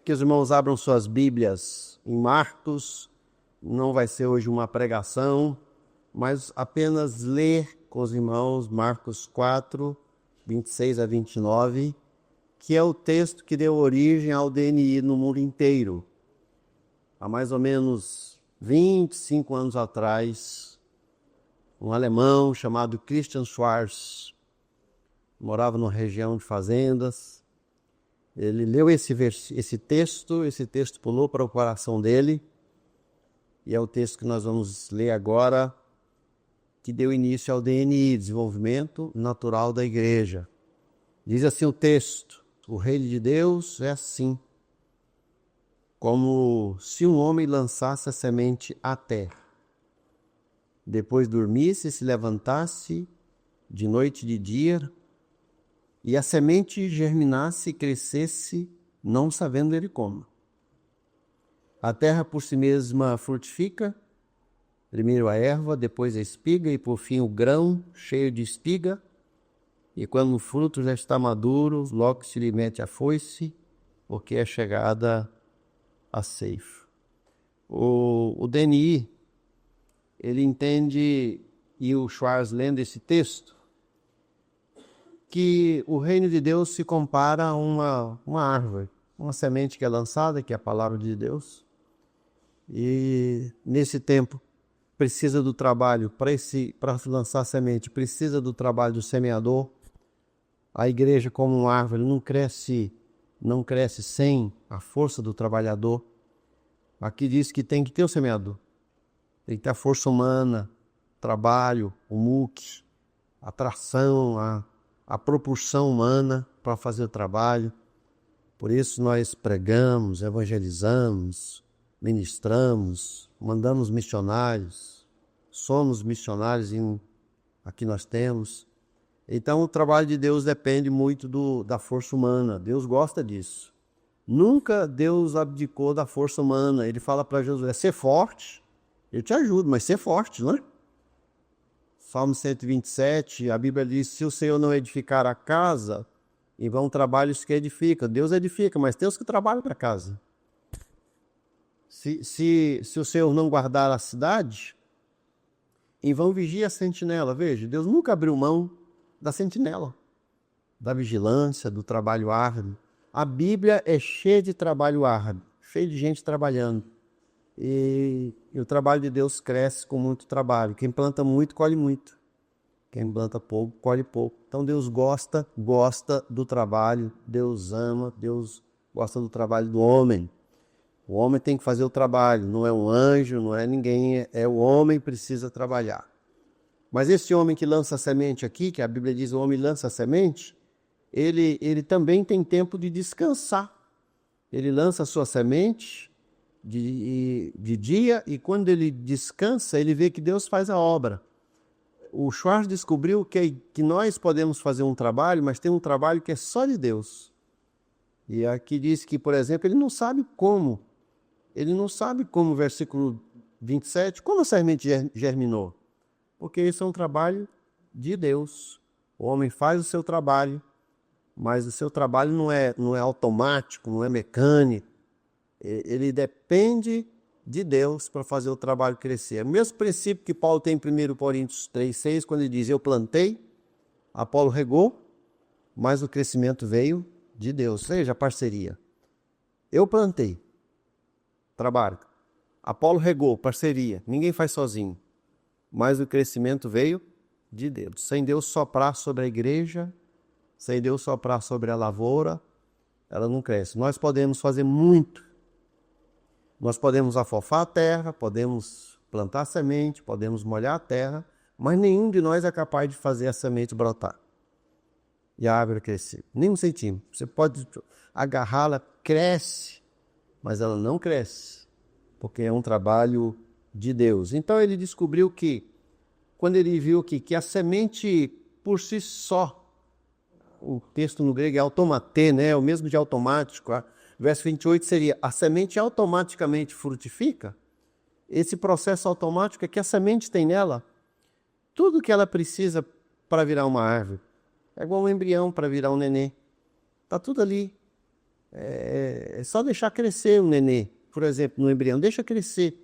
Que os irmãos abram suas Bíblias em Marcos. Não vai ser hoje uma pregação, mas apenas ler com os irmãos Marcos 4, 26 a 29, que é o texto que deu origem ao DNI no mundo inteiro. Há mais ou menos 25 anos atrás, um alemão chamado Christian Schwarz, morava numa região de fazendas. Ele leu esse texto pulou para o coração dele, e é o texto que nós vamos ler agora, que deu início ao DNI, Desenvolvimento Natural da Igreja. Diz assim o texto: o reino de Deus é assim, como se um homem lançasse a semente à terra, depois dormisse e se levantasse de noite e de dia, e a semente germinasse e crescesse, não sabendo ele como. A terra por si mesma frutifica, primeiro a erva, depois a espiga e por fim o grão cheio de espiga. E quando o fruto já está maduro, logo se lhe mete a foice, porque é chegada a ceifa. O DNI, ele entende, e o Schwarz lendo esse texto, que o reino de Deus se compara a uma árvore, uma semente que é lançada, que é a palavra de Deus. E nesse tempo precisa do trabalho, para lançar a semente, precisa do trabalho do semeador. A igreja, como uma árvore, não cresce sem a força do trabalhador. Aqui diz que tem que ter o semeador, tem que ter a força humana, trabalho, o muque, a tração, a propulsão humana para fazer o trabalho. Por isso nós pregamos, evangelizamos, ministramos, mandamos missionários, somos missionários aqui nós temos. Então o trabalho de Deus depende muito da força humana. Deus gosta disso. Nunca Deus abdicou da força humana. Ele fala para Josué: ser forte, eu te ajudo, mas ser forte, não é? Salmo 127, a Bíblia diz: se o Senhor não edificar a casa, em vão trabalhos que edifica. Deus edifica, mas tem os que trabalham para a casa. Se o Senhor não guardar a cidade, em vão vigia a sentinela. Veja, Deus nunca abriu mão da sentinela, da vigilância, do trabalho árduo. A Bíblia é cheia de trabalho árduo, cheia de gente trabalhando. E o trabalho de Deus cresce com muito trabalho. Quem planta muito, colhe muito. Quem planta pouco, colhe pouco. Então Deus gosta do trabalho, Deus ama, Deus gosta do trabalho do homem. O homem tem que fazer o trabalho, não é um anjo, não é ninguém, é o homem que precisa trabalhar. Mas esse homem que lança a semente aqui, que a Bíblia diz o homem lança a semente, ele também tem tempo de descansar. Ele lança a sua semente de dia, e quando ele descansa, ele vê que Deus faz a obra. O Schwarz descobriu que nós podemos fazer um trabalho, mas tem um trabalho que é só de Deus. E aqui diz que, por exemplo, ele não sabe como, versículo 27, como a semente germinou. Porque isso é um trabalho de Deus. O homem faz o seu trabalho, mas o seu trabalho não é automático, não é mecânico. Ele depende de Deus para fazer o trabalho crescer. É o mesmo princípio que Paulo tem em 1 Coríntios 3,6, quando ele diz: eu plantei, Apolo regou, mas o crescimento veio de Deus. Ou seja, a parceria. Eu plantei, trabalho. Apolo regou, parceria. Ninguém faz sozinho. Mas o crescimento veio de Deus. Sem Deus soprar sobre a igreja, sem Deus soprar sobre a lavoura, ela não cresce. Nós podemos fazer muito. Nós podemos afofar a terra, podemos plantar semente, podemos molhar a terra, mas nenhum de nós é capaz de fazer a semente brotar e a árvore crescer. Nem um centímetro. Você pode agarrá-la, cresce, mas ela não cresce, porque é um trabalho de Deus. Então ele descobriu que, quando ele viu que a semente por si só, o texto no grego é automatê, né? O mesmo de automático. Verso 28 seria: a semente automaticamente frutifica. Esse processo automático é que a semente tem nela tudo que ela precisa para virar uma árvore. É igual um embrião para virar um nenê. Está tudo ali. É só deixar crescer o nenê, por exemplo, no embrião. Deixa crescer.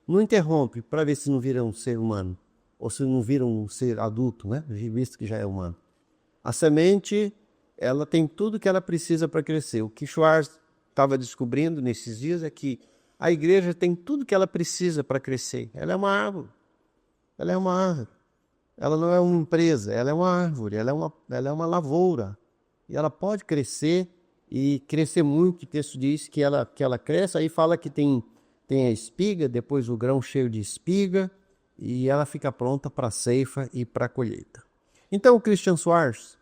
Não interrompe para ver se não vira um ser humano. Ou se não vira um ser adulto, né? Visto que já é humano. A semente, ela tem tudo que ela precisa para crescer. O que Schwartz estava descobrindo nesses dias é que a igreja tem tudo que ela precisa para crescer. Ela é uma árvore. Ela é uma árvore. Ela não é uma empresa, ela é uma árvore, ela é uma lavoura. E ela pode crescer e crescer muito. O texto diz que ela cresce, aí fala que tem a espiga, depois o grão cheio de espiga, e ela fica pronta para a ceifa e para a colheita. Então o Christian Schwartz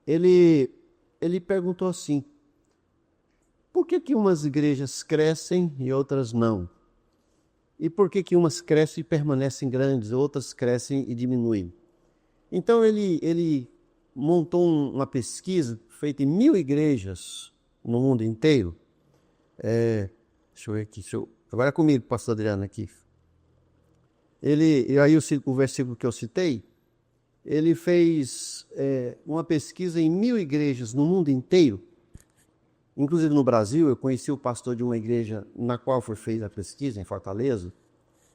ele perguntou assim: por que umas igrejas crescem e outras não? E por que umas crescem e permanecem grandes, outras crescem e diminuem? Então ele montou uma pesquisa feita em 1000 igrejas no mundo inteiro. Deixa eu ver aqui. Agora é comigo, pastor Adriano, aqui. E aí o versículo que eu citei, ele fez uma pesquisa em 1000 igrejas no mundo inteiro. Inclusive no Brasil, eu conheci o pastor de uma igreja na qual foi feita a pesquisa, em Fortaleza.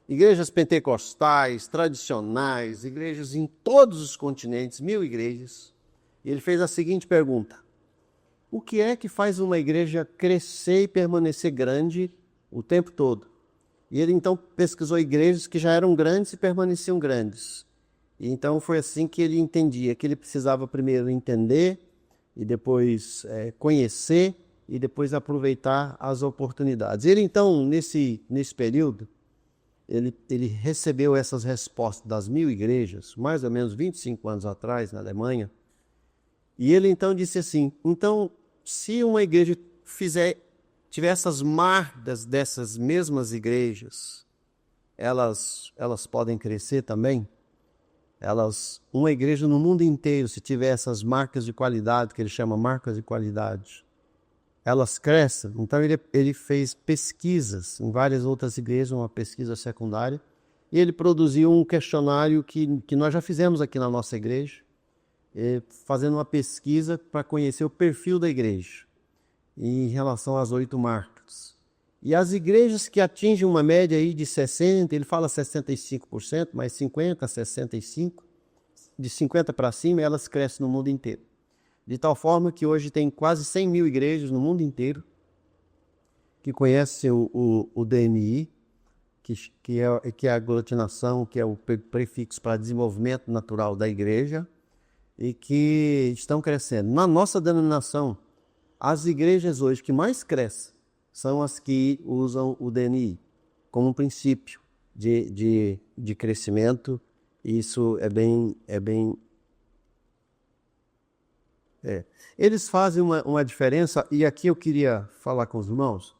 Igrejas pentecostais, tradicionais, igrejas em todos os continentes, 1000 igrejas. E ele fez a seguinte pergunta: o que é que faz uma igreja crescer e permanecer grande o tempo todo? E ele então pesquisou igrejas que já eram grandes e permaneciam grandes. E então foi assim que ele entendia, que ele precisava primeiro entender, e depois conhecer, e depois aproveitar as oportunidades. Ele então, nesse período, ele recebeu essas respostas das 1000 igrejas, mais ou menos 25 anos atrás, na Alemanha. E ele então disse assim: então, se uma igreja tiver essas marcas dessas mesmas igrejas, elas podem crescer também? Uma igreja no mundo inteiro, se tiver essas marcas de qualidade, que ele chama marcas de qualidade, elas crescem. Então ele fez pesquisas em várias outras igrejas, uma pesquisa secundária, e ele produziu um questionário que nós já fizemos aqui na nossa igreja, fazendo uma pesquisa para conhecer o perfil da igreja em relação às 8 marcas. E as igrejas que atingem uma média aí de 60%, ele fala 65%, mas 50%, 65%, de 50% para cima, elas crescem no mundo inteiro. De tal forma que hoje tem quase 100.000 igrejas no mundo inteiro que conhecem o DNI, que é a aglutinação, que é o prefixo para desenvolvimento natural da igreja, e que estão crescendo. Na nossa denominação, as igrejas hoje que mais crescem são as que usam o DNI como um princípio de crescimento. Isso é bem. Eles fazem uma diferença, e aqui eu queria falar com os irmãos,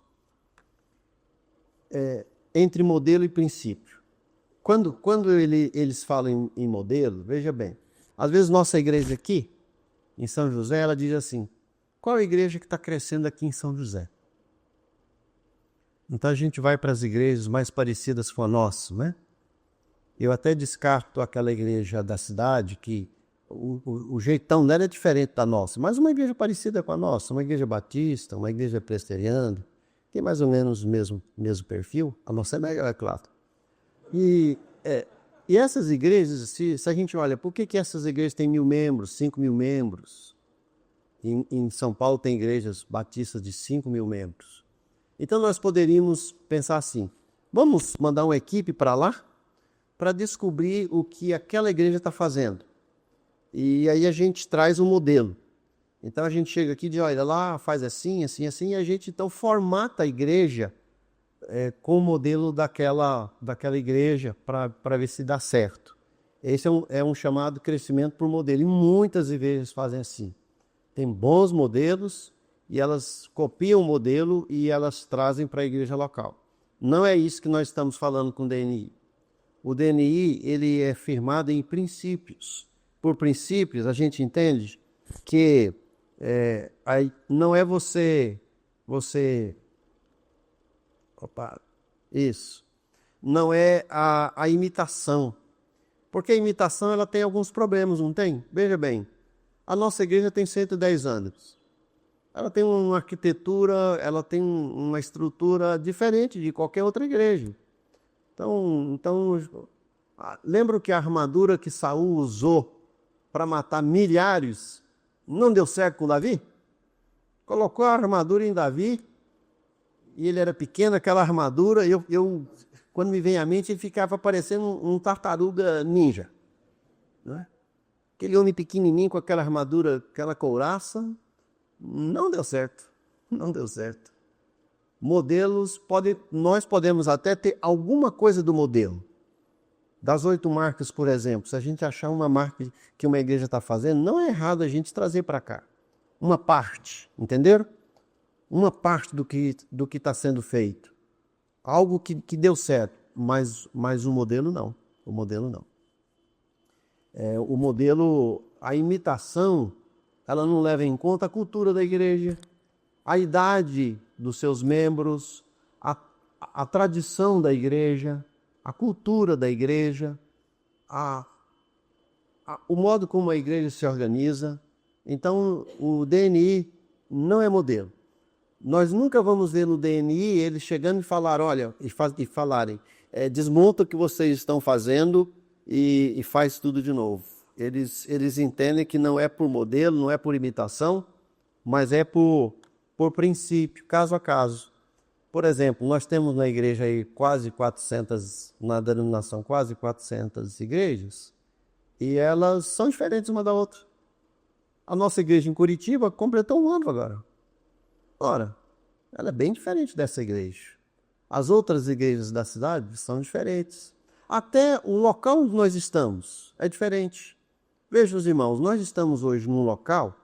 entre modelo e princípio. Quando eles falam em modelo, veja bem, às vezes nossa igreja aqui, em São José, ela diz assim: qual a igreja que está crescendo aqui em São José? Então a gente vai para as igrejas mais parecidas com a nossa, né? Eu até descarto aquela igreja da cidade que o jeitão dela é diferente da nossa, mas uma igreja parecida com a nossa, uma igreja batista, uma igreja presbiteriana, tem mais ou menos o mesmo perfil. A nossa é melhor, é claro. E essas igrejas, se a gente olha, por que essas igrejas têm 1.000 membros, 5.000 membros? Em São Paulo tem igrejas batistas de 5.000 membros. Então nós poderíamos pensar assim: vamos mandar uma equipe para lá para descobrir o que aquela igreja está fazendo. E aí a gente traz um modelo. Então a gente chega aqui e diz: olha lá, faz assim, assim, assim, e a gente então formata a igreja com o modelo daquela igreja para ver se dá certo. Esse é um chamado crescimento por modelo, e muitas igrejas fazem assim. Tem bons modelos e elas copiam o modelo e elas trazem para a igreja local. Não é isso que nós estamos falando com o DNI. O DNI ele é firmado em princípios. Por princípios, a gente entende que não é você... Opa, isso. Não é a imitação. Porque a imitação ela tem alguns problemas, não tem? Veja bem, a nossa igreja tem 110 anos. ela tem uma arquitetura, ela tem uma estrutura diferente de qualquer outra igreja. Então lembra que a armadura que Saul usou para matar milhares não deu certo com Davi? Colocou a armadura em Davi e ele era pequeno, aquela armadura, quando me vem à mente, ele ficava parecendo um tartaruga ninja. Não é? Aquele homem pequenininho com aquela armadura, aquela couraça, não deu certo. Não deu certo. Modelos, nós podemos até ter alguma coisa do modelo. Das 8 marcas, por exemplo, se a gente achar uma marca que uma igreja está fazendo, não é errado a gente trazer para cá. Uma parte, entenderam? Uma parte do que está sendo feito. Algo que deu certo, mas o modelo não. O modelo não. O modelo, a imitação, ela não leva em conta a cultura da igreja, a idade dos seus membros, a tradição da igreja, a cultura da igreja, o modo como a igreja se organiza. Então, o DNI não é modelo. Nós nunca vamos ver no DNI eles chegando e falar, olha, e falarem, desmonta o que vocês estão fazendo e faz tudo de novo. Eles entendem que não é por modelo, não é por imitação, mas é por princípio, caso a caso. Por exemplo, nós temos na igreja aí quase 400, na denominação quase 400 igrejas, e elas são diferentes uma da outra. A nossa igreja em Curitiba completou 1 ano agora. Ora, ela é bem diferente dessa igreja. As outras igrejas da cidade são diferentes. Até o local onde nós estamos é diferente. Veja, os irmãos, nós estamos hoje num local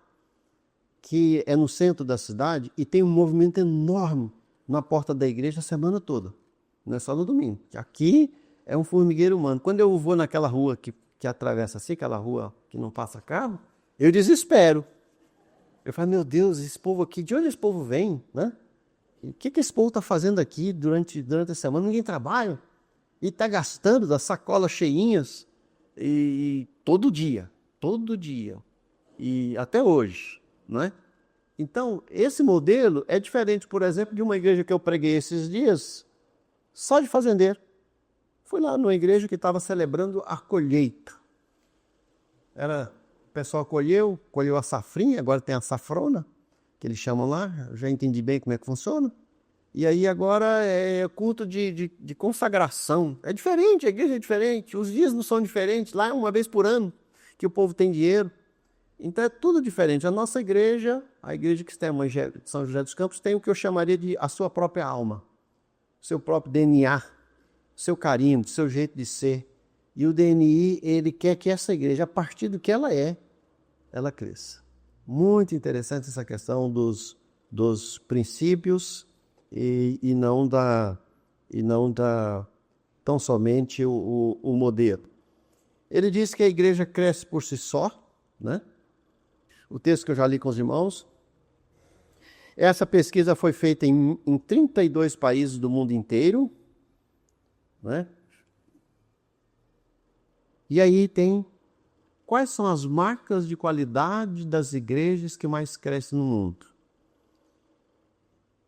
que é no centro da cidade e tem um movimento enorme na porta da igreja a semana toda. Não é só no domingo. Aqui é um formigueiro humano. Quando eu vou naquela rua que atravessa assim, aquela rua que não passa carro, eu desespero. Eu falo, meu Deus, esse povo aqui, de onde esse povo vem, né? O que esse povo está fazendo aqui durante a semana? Ninguém trabalha. E está gastando das sacolas cheinhas e todo dia. E até hoje, não é? Então, esse modelo é diferente, por exemplo, de uma igreja que eu preguei esses dias, só de fazendeiro. Fui lá numa igreja que estava celebrando a colheita. O pessoal colheu a safrinha, agora tem a safrona, que eles chamam lá, eu já entendi bem como é que funciona. E aí agora é culto de consagração. É diferente, a igreja é diferente, os dias não são diferentes, lá é uma vez por ano que o povo tem dinheiro. Então é tudo diferente. A nossa igreja, a igreja que está em São José dos Campos, tem o que eu chamaria de a sua própria alma, seu próprio DNA, seu carinho, seu jeito de ser. E o DNI, ele quer que essa igreja, a partir do que ela é, ela cresça. Muito interessante essa questão dos princípios e não tão somente o modelo. Ele diz que a igreja cresce por si só, né? O texto que eu já li com os irmãos. Essa pesquisa foi feita em 32 países do mundo inteiro, né? E aí tem quais são as marcas de qualidade das igrejas que mais crescem no mundo.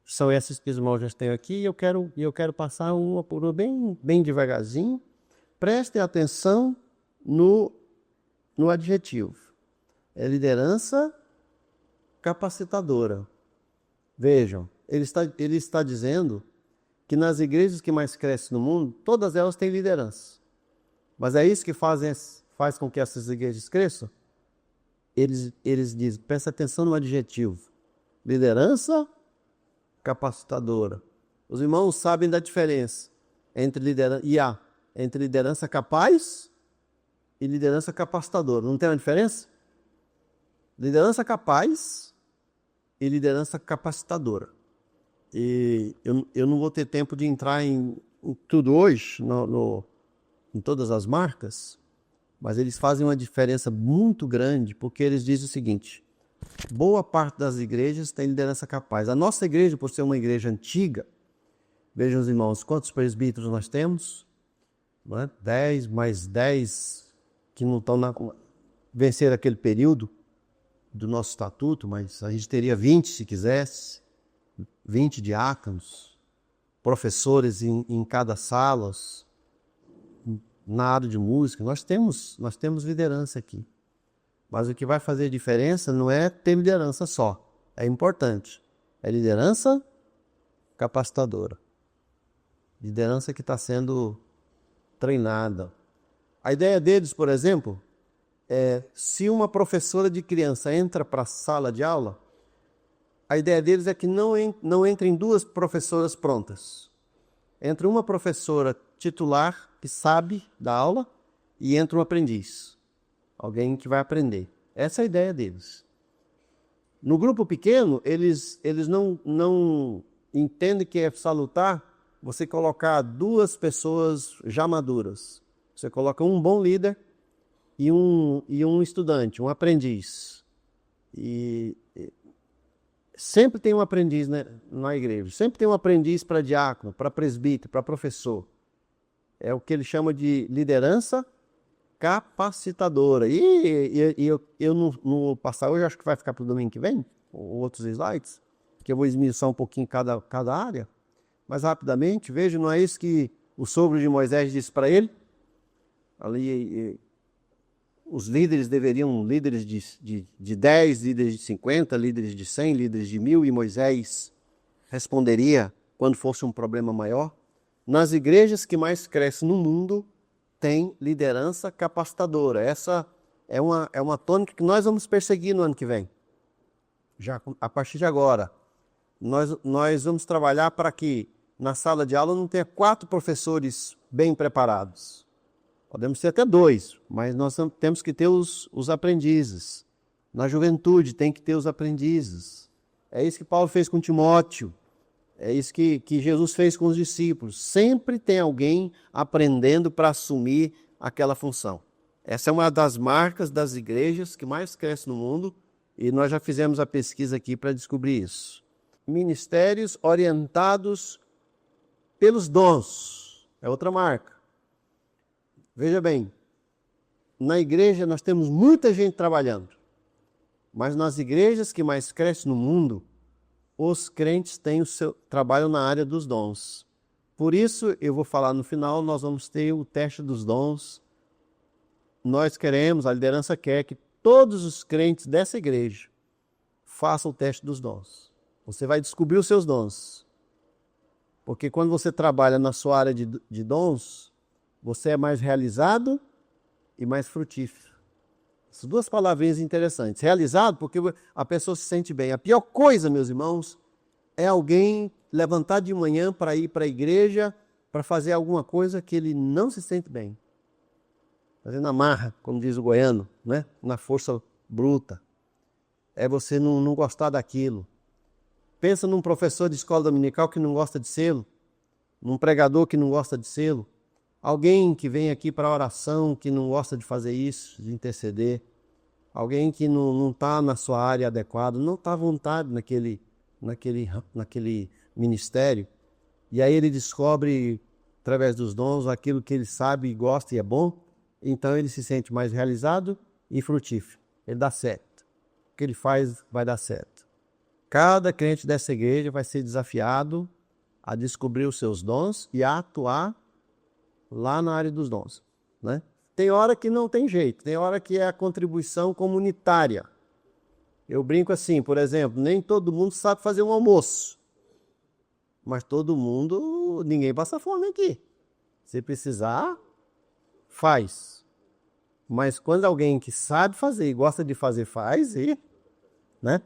São essas que os irmãos já têm aqui e eu quero passar uma por uma bem devagarzinho. Prestem atenção no adjetivo. É liderança capacitadora. Vejam, ele está dizendo que nas igrejas que mais crescem no mundo, todas elas têm liderança. Mas é isso que faz com que essas igrejas cresçam? Eles dizem, presta atenção no adjetivo. Liderança capacitadora. Os irmãos sabem da diferença entre liderança capaz e liderança capacitadora. Não tem uma diferença? Liderança capaz e liderança capacitadora. E eu não vou ter tempo de entrar em tudo hoje, em todas as marcas, mas eles fazem uma diferença muito grande, porque eles dizem o seguinte: boa parte das igrejas tem liderança capaz. A nossa igreja, por ser uma igreja antiga, vejam os irmãos, quantos presbíteros nós temos? Não é? 10 mais 10 que não estão vencer aquele período, do nosso estatuto, mas a gente teria 20 se quisesse, 20 diáconos, professores em cada sala, na área de música. Nós temos liderança aqui. Mas o que vai fazer diferença não é ter liderança só. É importante. É liderança capacitadora. Liderança que está sendo treinada. A ideia deles, por exemplo, é se uma professora de criança entra para a sala de aula, a ideia deles é que não entrem duas professoras prontas. Entra uma professora titular que sabe da aula e entra um aprendiz. Alguém que vai aprender. Essa é a ideia deles. No grupo pequeno, eles não entendem que é salutar você colocar duas pessoas já maduras. Você coloca um bom líder e um estudante, um aprendiz. E sempre tem um aprendiz, né, na igreja. Sempre tem um aprendiz para diácono, para presbítero, para professor. É o que ele chama de liderança capacitadora. E eu no passar hoje, acho que vai ficar para o domingo que vem, ou outros slides, que eu vou esmiuçar um pouquinho cada área. Mas rapidamente, veja, não é isso que o sogro de Moisés disse para ele? Ali, os líderes deveriam, líderes de 10, líderes de 50, líderes de 100, líderes de 1000, e Moisés responderia quando fosse um problema maior. Nas igrejas que mais crescem no mundo, tem liderança capacitadora. Essa é uma tônica que nós vamos perseguir no ano que vem. Já a partir de agora, nós vamos trabalhar para que na sala de aula não tenha 4 professores bem preparados. Podemos ter até 2, mas nós temos que ter os aprendizes. Na juventude tem que ter os aprendizes. É isso que Paulo fez com Timóteo. É isso que Jesus fez com os discípulos. Sempre tem alguém aprendendo para assumir aquela função. Essa é uma das marcas das igrejas que mais cresce no mundo e nós já fizemos a pesquisa aqui para descobrir isso. Ministérios orientados pelos dons. É outra marca. Veja bem, na igreja nós temos muita gente trabalhando, mas nas igrejas que mais crescem no mundo, os crentes têm o seu trabalho na área dos dons. Por isso, eu vou falar no final, nós vamos ter o teste dos dons. Nós queremos, a liderança quer que todos os crentes dessa igreja façam o teste dos dons. Você vai descobrir os seus dons. Porque quando você trabalha na sua área de dons, você é mais realizado e mais frutífero. Essas duas palavrinhas interessantes. Realizado porque a pessoa se sente bem. A pior coisa, meus irmãos, é alguém levantar de manhã para ir para a igreja, para fazer alguma coisa que ele não se sente bem. Fazendo a marra, como diz o goiano, né? Na força bruta. É você não gostar daquilo. Pensa num professor de escola dominical que não gosta de selo, num pregador que não gosta de selo, alguém que vem aqui para oração, que não gosta de fazer isso, de interceder, alguém que não está na sua área adequada, não está à vontade naquele ministério, e aí ele descobre, através dos dons, aquilo que ele sabe, gosta e é bom, então ele se sente mais realizado e frutífero. Ele dá certo. O que ele faz vai dar certo. Cada crente dessa igreja vai ser desafiado a descobrir os seus dons e a atuar lá na área dos dons, né? Tem hora que não tem jeito, tem hora que é a contribuição comunitária. Eu brinco assim, por exemplo, nem todo mundo sabe fazer um almoço, mas ninguém passa fome aqui. Se precisar, faz. Mas quando alguém que sabe fazer e gosta de fazer, faz, né?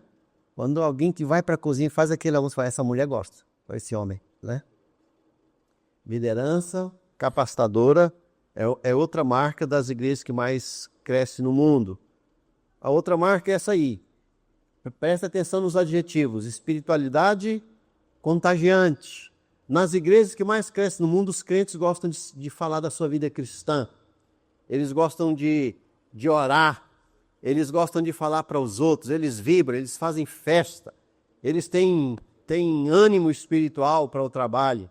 Quando alguém que vai para a cozinha e faz aquele almoço, faz, essa mulher gosta, esse homem, né? Liderança capacitadora é outra marca das igrejas que mais cresce no mundo. A outra marca é essa aí. Presta atenção nos adjetivos. Espiritualidade contagiante. Nas igrejas que mais crescem no mundo, os crentes gostam de falar da sua vida cristã. Eles gostam de orar. Eles gostam de falar para os outros. Eles vibram, eles fazem festa. Eles têm ânimo espiritual para o trabalho.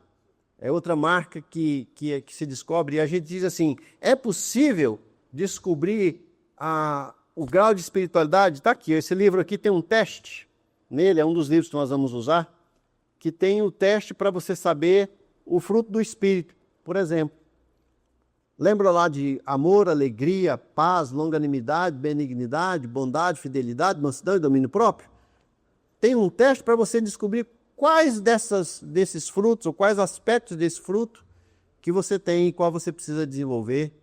É outra marca que se descobre. E a gente diz assim, é possível descobrir o grau de espiritualidade, está aqui. Esse livro aqui tem um teste. Nele, é um dos livros que nós vamos usar, que tem o teste para você saber o fruto do Espírito. Por exemplo, lembra lá de amor, alegria, paz, longanimidade, benignidade, bondade, fidelidade, mansidão e domínio próprio? Tem um teste para você descobrir quais desses frutos, ou quais aspectos desse fruto que você tem e qual você precisa desenvolver.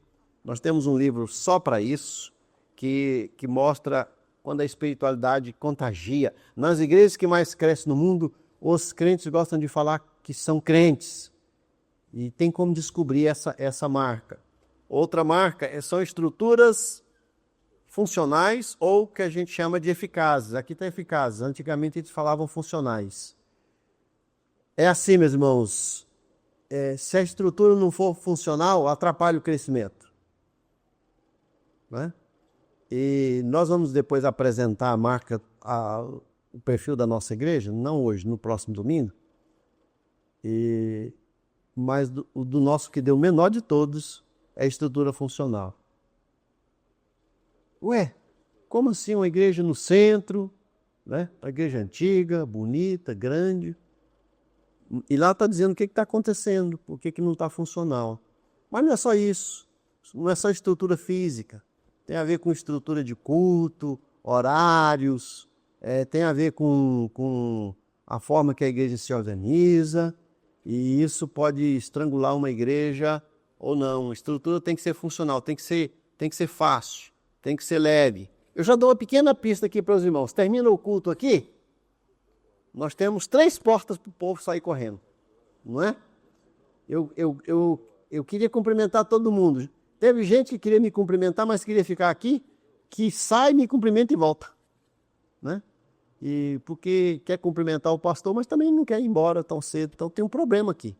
Nós temos um livro só para isso, que mostra quando a espiritualidade contagia. Nas igrejas que mais crescem no mundo, os crentes gostam de falar que são crentes. E tem como descobrir essa marca. Outra marca são estruturas funcionais ou que a gente chama de eficazes. Aqui está eficazes. Antigamente eles falavam funcionais. É assim, meus irmãos. Se a estrutura não for funcional, atrapalha o crescimento. Não é? E nós vamos depois apresentar a marca, o perfil da nossa igreja, não hoje, no próximo domingo. Mas o do nosso, que deu o menor de todos, é a estrutura funcional. Ué, como assim uma igreja no centro, né? A igreja antiga, bonita, grande. E lá está dizendo o que está acontecendo, por que não está funcional. Mas não é só isso, não é só estrutura física. Tem a ver com estrutura de culto, horários, tem a ver com a forma que a igreja se organiza, e isso pode estrangular uma igreja ou não. A estrutura tem que ser funcional, tem que ser fácil, tem que ser leve. Eu já dou uma pequena pista aqui para os irmãos. Termina o culto aqui, nós temos 3 portas para o povo sair correndo, não é? Eu queria cumprimentar todo mundo. Teve gente que queria me cumprimentar, mas queria ficar aqui, que sai, me cumprimenta e volta, né? E porque quer cumprimentar o pastor, mas também não quer ir embora tão cedo. Então tem um problema aqui.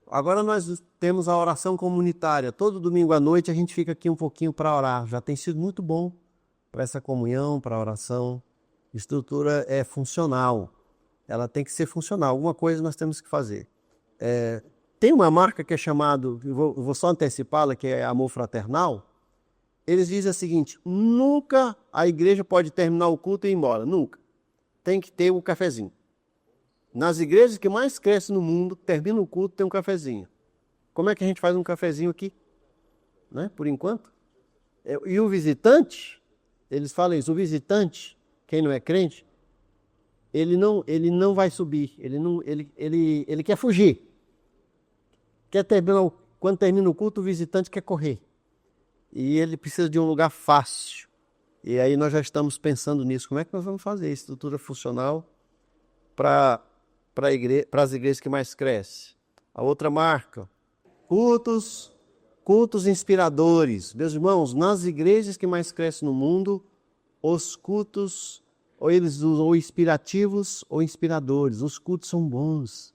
Agora nós temos a oração comunitária. Todo domingo à noite a gente fica aqui um pouquinho para orar. Já tem sido muito bom para essa comunhão, para a oração. Estrutura é funcional. Ela tem que ser funcional. Alguma coisa nós temos que fazer. Tem uma marca que é chamada, eu vou só antecipá-la, que é amor fraternal. Eles dizem o seguinte: nunca a igreja pode terminar o culto e ir embora. Nunca. Tem que ter o cafezinho. Nas igrejas que mais crescem no mundo, termina o culto, tem um cafezinho. Como é que a gente faz um cafezinho aqui? Né? Por enquanto. E o visitante, eles falam isso, o visitante, quem não é crente, ele não vai subir, ele quer fugir. Quando termina o culto, o visitante quer correr. E ele precisa de um lugar fácil. E aí nós já estamos pensando nisso. Como é que nós vamos fazer estrutura funcional para as igrejas que mais crescem? A outra marca, cultos inspiradores. Meus irmãos, nas igrejas que mais crescem no mundo, os cultos, ou eles usam ou inspirativos ou inspiradores. Os cultos são bons.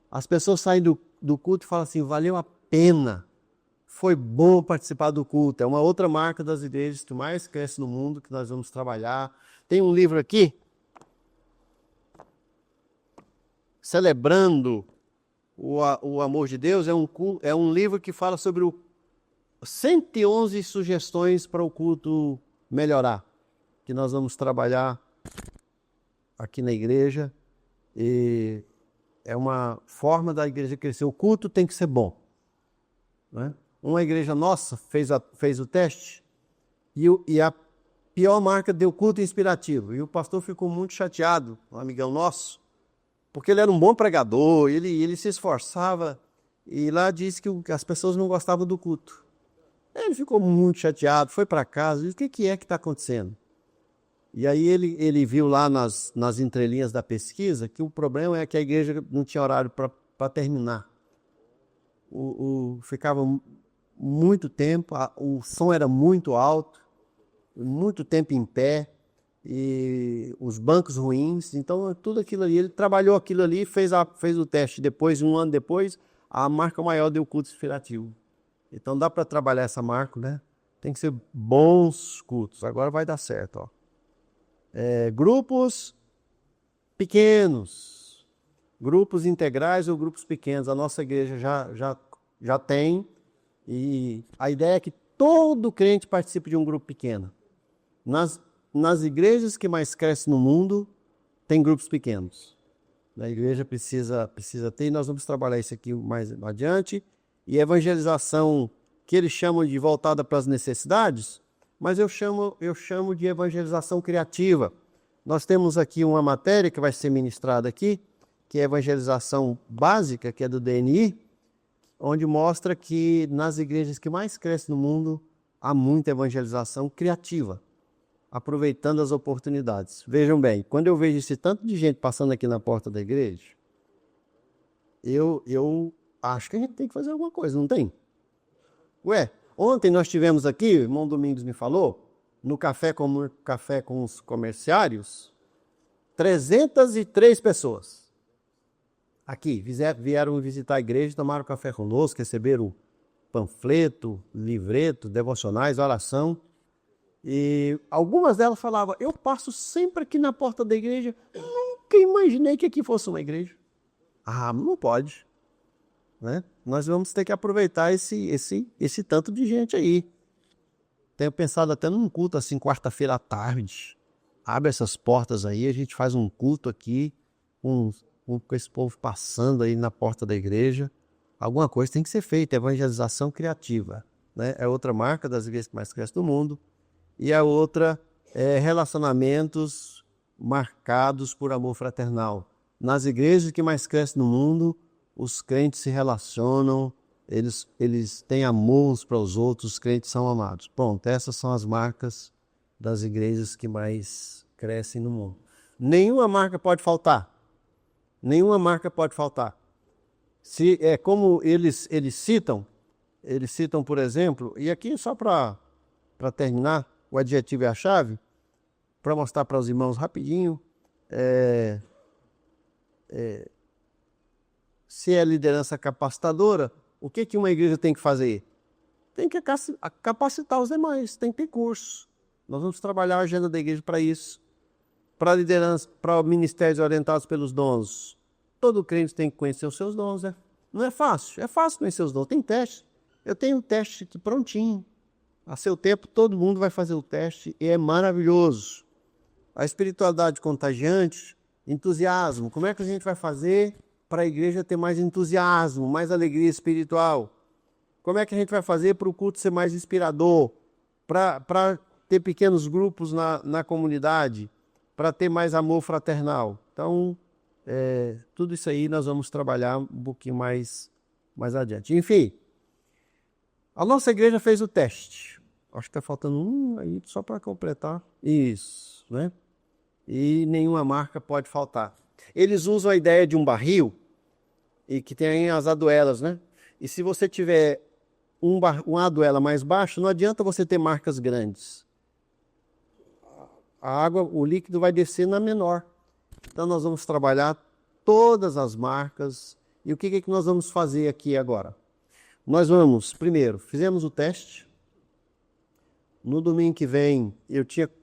As pessoas saem do culto e falam assim: valeu a pena, foi bom participar do culto. É uma outra marca das igrejas que mais cresce no mundo, que nós vamos trabalhar. Tem um livro aqui, Celebrando o Amor de Deus. É um livro que fala sobre 111 sugestões para o culto melhorar, que nós vamos trabalhar aqui na igreja. E é uma forma da igreja crescer. O culto tem que ser bom, né? Uma igreja nossa fez o teste e a pior marca deu culto inspirativo. E o pastor ficou muito chateado, um amigão nosso, porque ele era um bom pregador, ele se esforçava, e lá disse que as pessoas não gostavam do culto. Ele ficou muito chateado, foi para casa, e disse: o que é que está acontecendo? E aí ele viu lá nas entrelinhas da pesquisa que o problema é que a igreja não tinha horário para terminar. Ficava muito tempo, o som era muito alto, muito tempo em pé, e os bancos ruins. Então tudo aquilo ali, ele trabalhou aquilo ali, fez o teste. Depois, um ano depois, a marca maior deu culto inspirativo. Então dá para trabalhar essa marca, né? Tem que ser bons cultos. Agora vai dar certo, ó. Grupos pequenos, grupos integrais ou grupos pequenos. A nossa igreja já tem, e a ideia é que todo crente participe de um grupo pequeno. Nas igrejas que mais crescem no mundo, tem grupos pequenos. A igreja precisa ter, e nós vamos trabalhar isso aqui mais adiante. E evangelização, que eles chamam de voltada para as necessidades, mas eu chamo de evangelização criativa. Nós temos aqui uma matéria que vai ser ministrada aqui, que é a evangelização básica, que é do DNI, onde mostra que nas igrejas que mais crescem no mundo, há muita evangelização criativa, aproveitando as oportunidades. Vejam bem, quando eu vejo esse tanto de gente passando aqui na porta da igreja, eu acho que a gente tem que fazer alguma coisa, não tem? Ué, ontem nós tivemos aqui, o irmão Domingos me falou, no café com os comerciários, 303 pessoas. Aqui, vieram visitar a igreja, tomaram café conosco, receberam panfleto, livreto, devocionais, oração. E algumas delas falavam, eu passo sempre aqui na porta da igreja, nunca imaginei que aqui fosse uma igreja. Ah, não pode. Né? Nós vamos ter que aproveitar esse tanto de gente aí. Tenho pensado até num culto assim, quarta-feira à tarde. Abre essas portas aí, a gente faz um culto aqui, com esse povo passando aí na porta da igreja. Alguma coisa tem que ser feita, evangelização criativa. Né? É outra marca das igrejas que mais crescem do mundo. E a outra é relacionamentos marcados por amor fraternal. Nas igrejas que mais crescem no mundo, os crentes se relacionam, eles têm amor uns para os outros, os crentes são amados. Pronto, essas são as marcas das igrejas que mais crescem no mundo. Nenhuma marca pode faltar. Nenhuma marca pode faltar. Se é como eles citam, por exemplo, e aqui só para terminar, o adjetivo é a chave, para mostrar para os irmãos rapidinho, se é liderança capacitadora, o que uma igreja tem que fazer? Tem que capacitar os demais, tem que ter cursos. Nós vamos trabalhar a agenda da igreja para isso. Para liderança, para ministérios orientados pelos dons. Todo crente tem que conhecer os seus dons, né? Não é fácil conhecer os dons, tem teste. Eu tenho um teste aqui prontinho. A seu tempo, todo mundo vai fazer o teste e é maravilhoso. A espiritualidade contagiante, entusiasmo. Como é que a gente vai fazer para a igreja ter mais entusiasmo, mais alegria espiritual? Como é que a gente vai fazer para o culto ser mais inspirador? Para ter pequenos grupos na comunidade? Para ter mais amor fraternal? Então, tudo isso aí nós vamos trabalhar um pouquinho mais adiante. Enfim, a nossa igreja fez o teste. Acho que está faltando um aí só para completar. Isso, né? E nenhuma marca pode faltar. Eles usam a ideia de um barril e que tem as aduelas, né? E se você tiver uma aduela mais baixa, não adianta você ter marcas grandes. A água, o líquido vai descer na menor. Então nós vamos trabalhar todas as marcas. E o que nós vamos fazer aqui agora? Nós vamos, primeiro, fizemos o teste. No domingo que vem,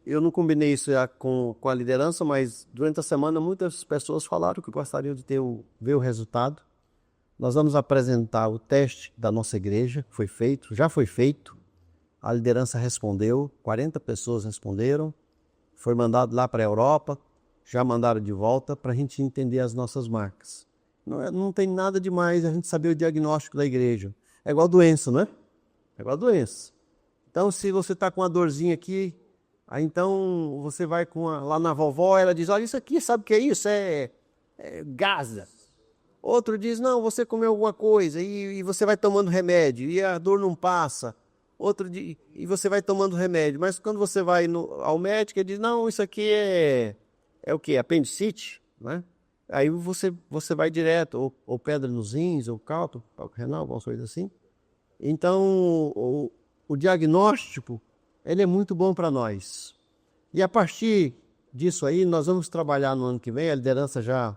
eu não combinei isso já com a liderança, mas durante a semana muitas pessoas falaram que gostariam de ver o resultado. Nós vamos apresentar o teste da nossa igreja, já foi feito. A liderança respondeu, 40 pessoas responderam. Foi mandado lá para a Europa, já mandaram de volta para a gente entender as nossas marcas. Não tem nada demais a gente saber o diagnóstico da igreja. É igual doença, não é? É igual doença. Então, se você está com uma dorzinha aqui, aí então você vai lá na vovó, ela diz, olha, isso aqui, sabe o que é isso? É gaza. Outro diz, não, você comeu alguma coisa e você vai tomando remédio e a dor não passa. Outro diz, e você vai tomando remédio. Mas quando você vai ao médico, ele diz, não, isso aqui é o quê? Apendicite, né? Aí você vai direto, ou pedra nos rins, ou cálculo renal, alguma coisa assim. Então, o diagnóstico, ele é muito bom para nós. E a partir disso aí, nós vamos trabalhar no ano que vem, a liderança já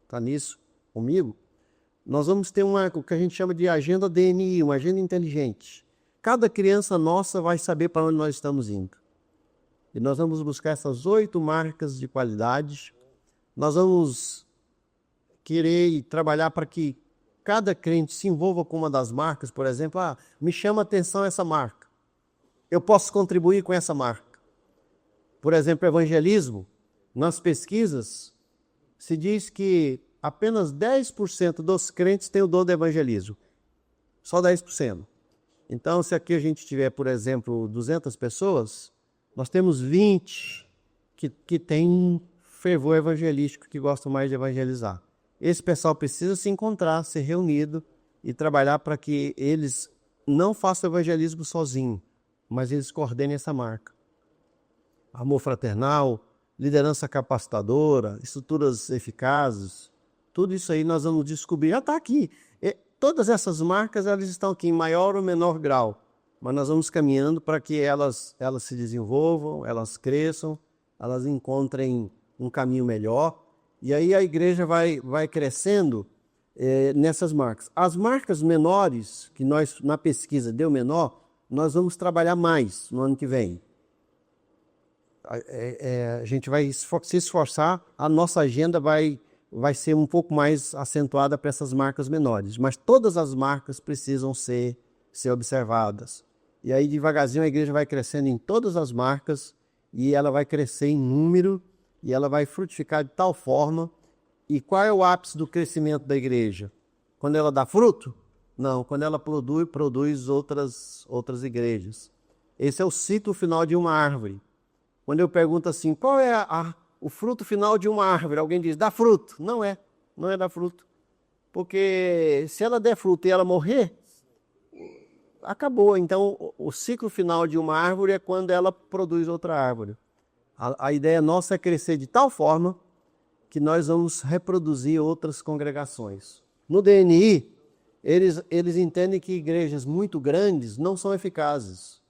está nisso comigo, nós vamos ter o que a gente chama de agenda DNI, uma agenda inteligente. Cada criança nossa vai saber para onde nós estamos indo. E nós vamos buscar essas 8 marcas de qualidade. Nós vamos querer trabalhar para que cada crente se envolva com uma das marcas, por exemplo, me chama a atenção essa marca. Eu posso contribuir com essa marca. Por exemplo, evangelismo, nas pesquisas, se diz que apenas 10% dos crentes têm o dom do evangelismo. Só 10%. Então, se aqui a gente tiver, por exemplo, 200 pessoas, nós temos 20 que têm fervor evangelístico, que gostam mais de evangelizar. Esse pessoal precisa se encontrar, ser reunido e trabalhar para que eles não façam evangelismo sozinho, mas eles coordenem essa marca. Amor fraternal, liderança capacitadora, estruturas eficazes, tudo isso aí nós vamos descobrir. Já está aqui. Todas essas marcas, elas estão aqui em maior ou menor grau, mas nós vamos caminhando para que elas se desenvolvam, elas cresçam, elas encontrem um caminho melhor, e aí a igreja vai crescendo nessas marcas. As marcas menores, que nós na pesquisa deu menor, nós vamos trabalhar mais no ano que vem. A gente vai se esforçar, a nossa agenda vai ser um pouco mais acentuada para essas marcas menores, mas todas as marcas precisam ser observadas. E aí devagarzinho a igreja vai crescendo em todas as marcas, e ela vai crescer em número, e ela vai frutificar de tal forma. E qual é o ápice do crescimento da igreja? Quando ela dá fruto? Não, quando ela produz outras igrejas. Esse é o ciclo final de uma árvore. Quando eu pergunto assim, qual é o fruto final de uma árvore? Alguém diz, dá fruto. Não é dar fruto. Porque se ela der fruto e ela morrer, acabou. Então, o ciclo final de uma árvore é quando ela produz outra árvore. A ideia nossa é crescer de tal forma que nós vamos reproduzir outras congregações. No DNI, eles entendem que igrejas muito grandes não são eficazes,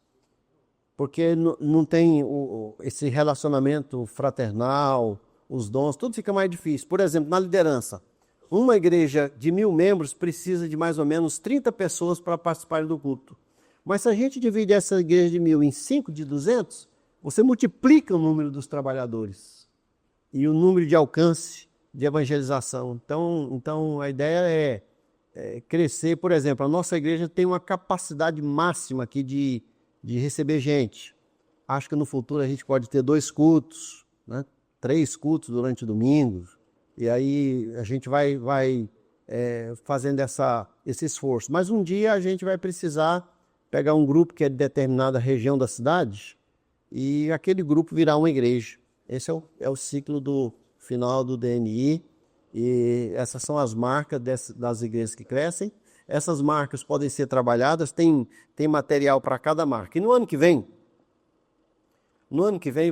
porque não tem esse relacionamento fraternal, os dons, tudo fica mais difícil. Por exemplo, na liderança, uma igreja de 1.000 membros precisa de mais ou menos 30 pessoas para participarem do culto. Mas se a gente divide essa igreja de 1.000 em 5 de 200, você multiplica o número dos trabalhadores e o número de alcance de evangelização. Então a ideia é crescer. Por exemplo, a nossa igreja tem uma capacidade máxima aqui de receber gente. Acho que no futuro a gente pode ter 2 cultos, né? 3 cultos durante o domingo. E aí a gente vai fazendo esse esforço. Mas um dia a gente vai precisar pegar um grupo que é de determinada região da cidade e aquele grupo virar uma igreja. Esse é o ciclo do final do DNI, e essas são as marcas das igrejas que crescem. Essas marcas podem ser trabalhadas, tem material para cada marca. E no ano que vem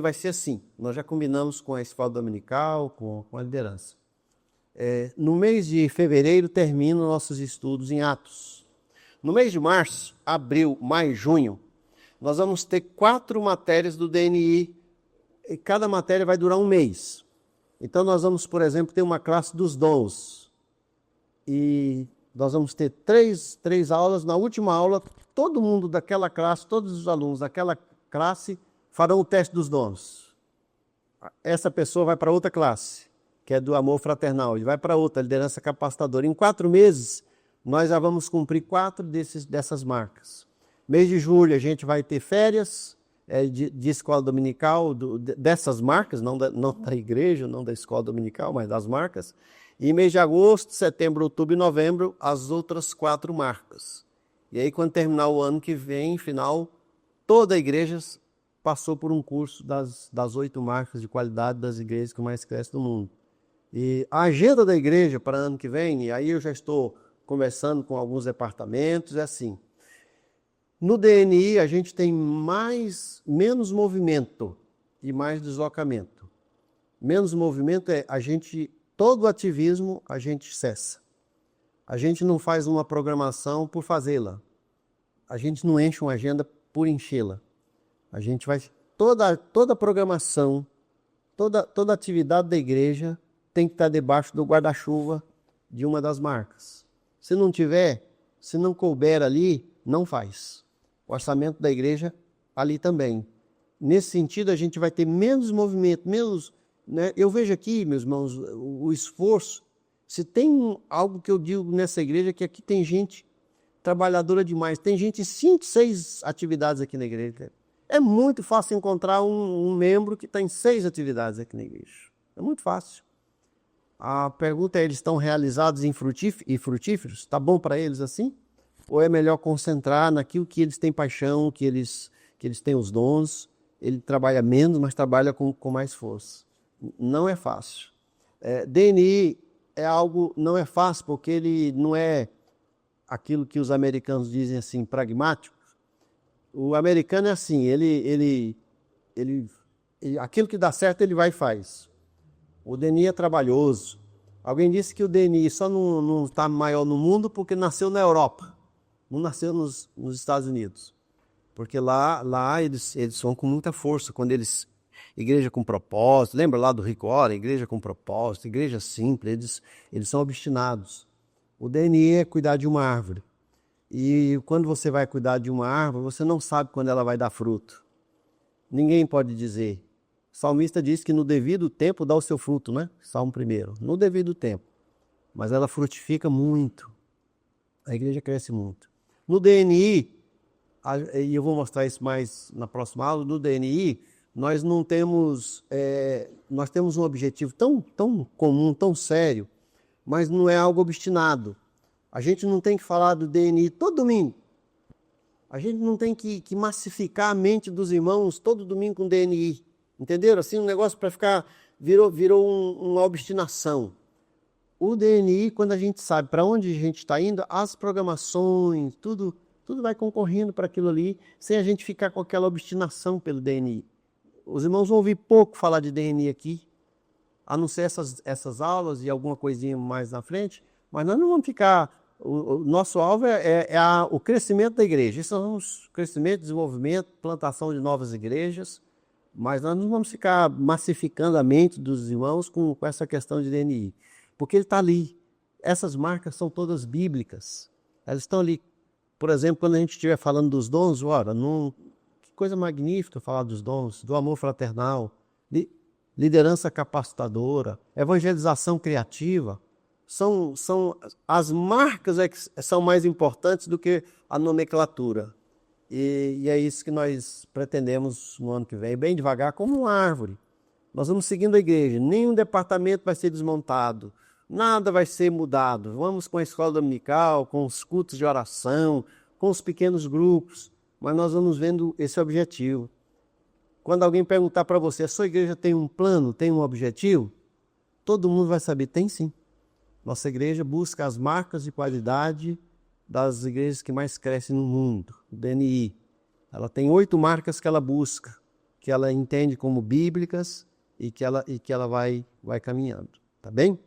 vai ser assim, nós já combinamos com a escola dominical, com a liderança. No mês de fevereiro terminam nossos estudos em Atos. No mês de março, abril, maio, junho, nós vamos ter 4 matérias do DNI, e cada matéria vai durar um mês. Então nós vamos, por exemplo, ter uma classe dos dons, e nós vamos ter 3 aulas. Na última aula, todo mundo daquela classe, todos os alunos daquela classe farão o teste dos dons. Essa pessoa vai para outra classe, que é do amor fraternal, e vai para outra, liderança capacitadora. Em 4 meses, nós já vamos cumprir 4 dessas marcas. Mês de julho, a gente vai ter férias de escola dominical, dessas marcas, não da igreja, não da escola dominical, mas das marcas. E mês de agosto, setembro, outubro e novembro, as outras 4 marcas. E aí, quando terminar o ano que vem, final, toda a igreja passou por um curso das 8 marcas de qualidade das igrejas que mais crescem no mundo. E a agenda da igreja para ano que vem, e aí eu já estou conversando com alguns departamentos, é assim. No DNI, a gente tem menos movimento e mais deslocamento. Menos movimento todo ativismo a gente cessa. A gente não faz uma programação por fazê-la. A gente não enche uma agenda por enchê-la. A gente vai... Toda programação, toda atividade da igreja tem que estar debaixo do guarda-chuva de uma das marcas. Se não tiver, se não couber ali, não faz. O orçamento da igreja ali também. Nesse sentido, a gente vai ter menos movimento, menos... Né? Eu vejo aqui, meus irmãos, o esforço. Se tem algo que eu digo nessa igreja, é que aqui tem gente trabalhadora demais. Tem gente em 5, 6 atividades aqui na igreja. É muito fácil encontrar um membro que está em 6 atividades aqui na igreja. É muito fácil. A pergunta é, eles estão realizados e frutíferos? Está bom para eles assim? Ou é melhor concentrar naquilo que eles têm paixão, que eles têm os dons? Ele trabalha menos, mas trabalha com mais força. Não é fácil. DNI é algo, não é fácil, porque ele não é aquilo que os americanos dizem assim, pragmático. O americano é assim, aquilo que dá certo ele vai e faz. O DNI é trabalhoso. Alguém disse que o DNI só não está maior no mundo porque nasceu na Europa, não nasceu nos Estados Unidos. Porque lá eles vão com muita força, quando eles... Igreja com propósito, lembra lá do Rick Warren? Igreja com propósito, igreja simples, eles são obstinados. O DNI é cuidar de uma árvore. E quando você vai cuidar de uma árvore, você não sabe quando ela vai dar fruto. Ninguém pode dizer. O salmista diz que no devido tempo dá o seu fruto, né? Salmo 1. No devido tempo. Mas ela frutifica muito. A igreja cresce muito. No DNI, e eu vou mostrar isso mais na próxima aula, no DNI, nós não temos, nós temos um objetivo tão comum, tão sério, mas não é algo obstinado. A gente não tem que falar do DNI todo domingo. A gente não tem que massificar a mente dos irmãos todo domingo com DNI. Entenderam? Assim, um negócio para ficar... Virou uma obstinação. O DNI, quando a gente sabe para onde a gente está indo, as programações, tudo vai concorrendo para aquilo ali, sem a gente ficar com aquela obstinação pelo DNI. Os irmãos vão ouvir pouco falar de DNI aqui, a não ser essas aulas e alguma coisinha mais na frente, mas nós não vamos ficar... O nosso alvo o crescimento da igreja. Isso são os crescimento, desenvolvimento, plantação de novas igrejas, mas nós não vamos ficar massificando a mente dos irmãos com essa questão de DNI, porque ele está ali. Essas marcas são todas bíblicas. Elas estão ali. Por exemplo, quando a gente estiver falando dos dons, que coisa magnífica falar dos dons, do amor fraternal, liderança capacitadora, evangelização criativa. São as marcas que são mais importantes do que a nomenclatura. E é isso que nós pretendemos no ano que vem, bem devagar, como uma árvore. Nós vamos seguindo a igreja, nenhum departamento vai ser desmontado, nada vai ser mudado. Vamos com a escola dominical, com os cultos de oração, com os pequenos grupos, mas nós vamos vendo esse objetivo. Quando alguém perguntar para você, a sua igreja tem um plano, tem um objetivo? Todo mundo vai saber, tem sim. Nossa igreja busca as marcas de qualidade das igrejas que mais crescem no mundo, o DNI. Ela tem 8 marcas que ela busca, que ela entende como bíblicas e que ela vai caminhando, tá bem?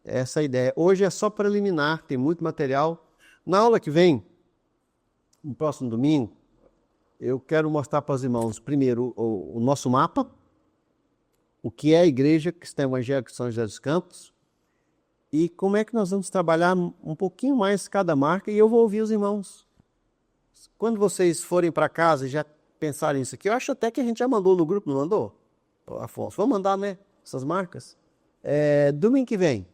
Essa é a ideia. Hoje é só preliminar, tem muito material. Na aula que vem, no próximo domingo, eu quero mostrar para os irmãos, primeiro, o nosso mapa, o que é a igreja cristã evangélica de São José dos Campos, e como é que nós vamos trabalhar um pouquinho mais cada marca, e eu vou ouvir os irmãos. Quando vocês forem para casa e já pensarem isso aqui, eu acho até que a gente já mandou no grupo, não mandou? Afonso, vamos mandar, né? Essas marcas. Domingo que vem,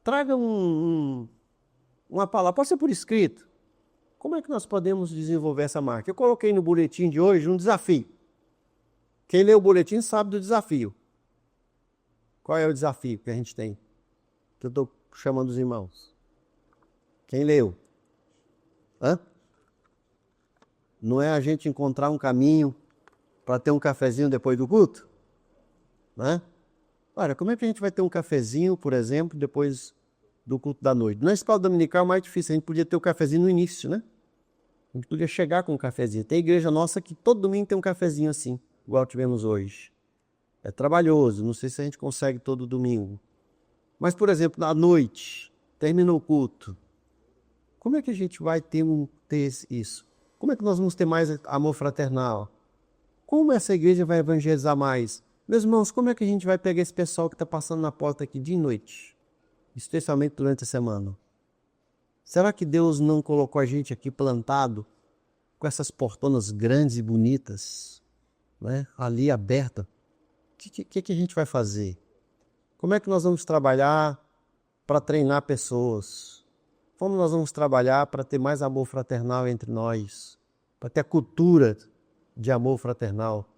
traga uma palavra, pode ser por escrito. Como é que nós podemos desenvolver essa marca? Eu coloquei no boletim de hoje um desafio. Quem lê o boletim sabe do desafio. Qual é o desafio que a gente tem? Que eu estou chamando os irmãos. Quem leu? Não é a gente encontrar um caminho para ter um cafezinho depois do culto? Né? Olha, como é que a gente vai ter um cafezinho, por exemplo, depois do culto da noite? Na escola dominical é mais difícil, a gente podia ter o cafezinho no início, né? A gente podia chegar com um cafezinho. Tem igreja nossa que todo domingo tem um cafezinho assim, igual tivemos hoje. É trabalhoso, não sei se a gente consegue todo domingo. Mas, por exemplo, à noite, terminou o culto. Como é que a gente vai ter isso? Como é que nós vamos ter mais amor fraternal? Como essa igreja vai evangelizar mais? Meus irmãos, como é que a gente vai pegar esse pessoal que está passando na porta aqui dia e noite? Especialmente durante a semana. Será que Deus não colocou a gente aqui plantado com essas portonas grandes e bonitas, né? Ali aberta? O que a gente vai fazer? Como é que nós vamos trabalhar para treinar pessoas? Como nós vamos trabalhar para ter mais amor fraternal entre nós? Para ter a cultura de amor fraternal.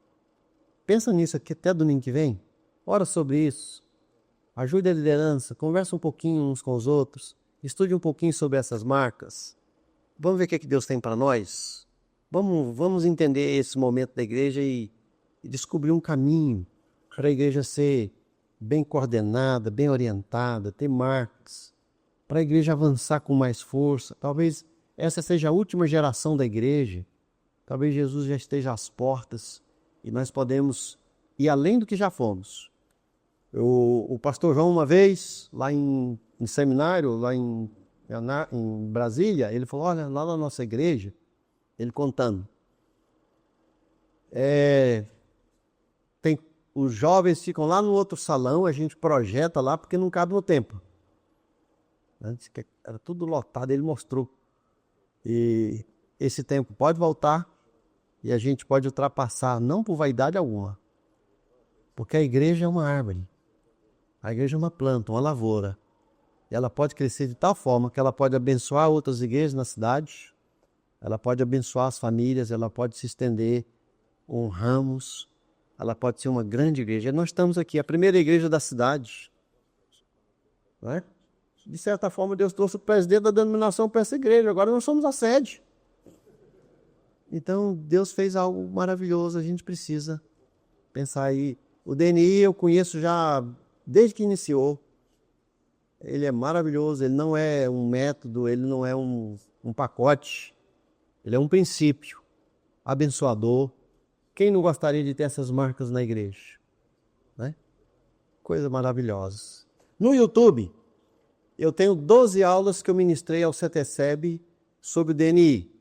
Pensa nisso aqui até domingo que vem. Ora sobre isso. Ajude a liderança, conversa um pouquinho uns com os outros, estude um pouquinho sobre essas marcas. Vamos ver o que Deus tem para nós? Vamos entender esse momento da igreja e descobrir um caminho para a igreja ser bem coordenada, bem orientada, ter marcas, para a igreja avançar com mais força. Talvez essa seja a última geração da igreja, talvez Jesus já esteja às portas e nós podemos ir além do que já fomos. O pastor João, uma vez, lá em seminário, lá em Brasília, ele falou, olha, lá na nossa igreja, ele contando, os jovens ficam lá no outro salão, a gente projeta lá porque não cabe no templo. Antes era tudo lotado, ele mostrou. E esse tempo pode voltar e a gente pode ultrapassar, não por vaidade alguma, porque a igreja é uma árvore, a igreja é uma planta, uma lavoura. E ela pode crescer de tal forma que ela pode abençoar outras igrejas na cidade, ela pode abençoar as famílias, ela pode se estender com ramos, ela pode ser uma grande igreja. Nós estamos aqui, a primeira igreja da cidade. Não é? De certa forma, Deus trouxe o presidente da denominação para essa igreja, agora nós somos a sede. Então, Deus fez algo maravilhoso, a gente precisa pensar aí. O DNI eu conheço já desde que iniciou. Ele é maravilhoso, ele não é um método, ele não é um pacote, ele é um princípio abençoador. Quem não gostaria de ter essas marcas na igreja? Né? Coisa maravilhosa. No YouTube, eu tenho 12 aulas que eu ministrei ao CETESEB sobre o DNI.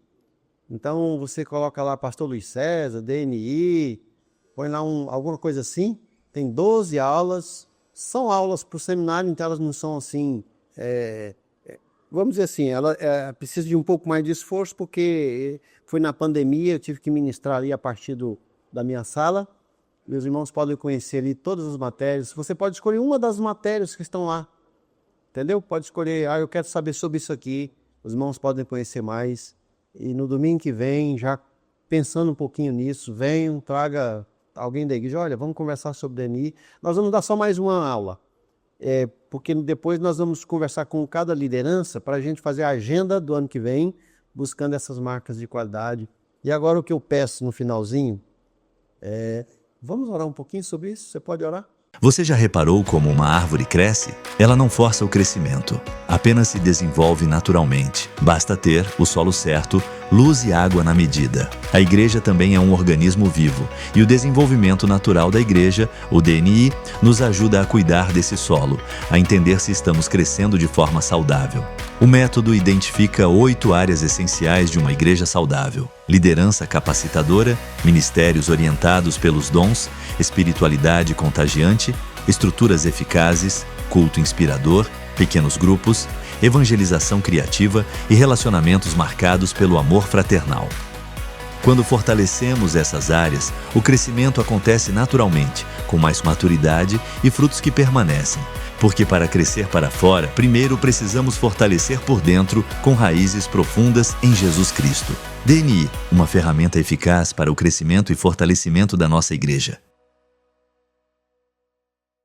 Então, você coloca lá Pastor Luiz César, DNI, põe lá alguma coisa assim. Tem 12 aulas. São aulas para o seminário, então elas não são assim, vamos dizer assim, ela precisa de um pouco mais de esforço, porque foi na pandemia, eu tive que ministrar ali a partir da minha sala. Meus irmãos podem conhecer ali todas as matérias. Você pode escolher uma das matérias que estão lá, entendeu? Pode escolher, eu quero saber sobre isso aqui. Os irmãos podem conhecer mais. E no domingo que vem, já pensando um pouquinho nisso, venham, traga alguém da igreja, olha, vamos conversar sobre o DNI. Nós vamos dar só mais uma aula, porque depois nós vamos conversar com cada liderança para a gente fazer a agenda do ano que vem, buscando essas marcas de qualidade. E agora o que eu peço no finalzinho, vamos orar um pouquinho sobre isso? Você pode orar? Você já reparou como uma árvore cresce? Ela não força o crescimento, apenas se desenvolve naturalmente. Basta ter o solo certo, luz e água na medida. A igreja também é um organismo vivo, e o desenvolvimento natural da igreja, o DNI, nos ajuda a cuidar desse solo, a entender se estamos crescendo de forma saudável. O método identifica 8 áreas essenciais de uma igreja saudável: liderança capacitadora, ministérios orientados pelos dons, espiritualidade contagiante, estruturas eficazes, culto inspirador, pequenos grupos, evangelização criativa e relacionamentos marcados pelo amor fraternal. Quando fortalecemos essas áreas, o crescimento acontece naturalmente, com mais maturidade e frutos que permanecem. Porque para crescer para fora, primeiro precisamos fortalecer por dentro com raízes profundas em Jesus Cristo. DNI, uma ferramenta eficaz para o crescimento e fortalecimento da nossa igreja.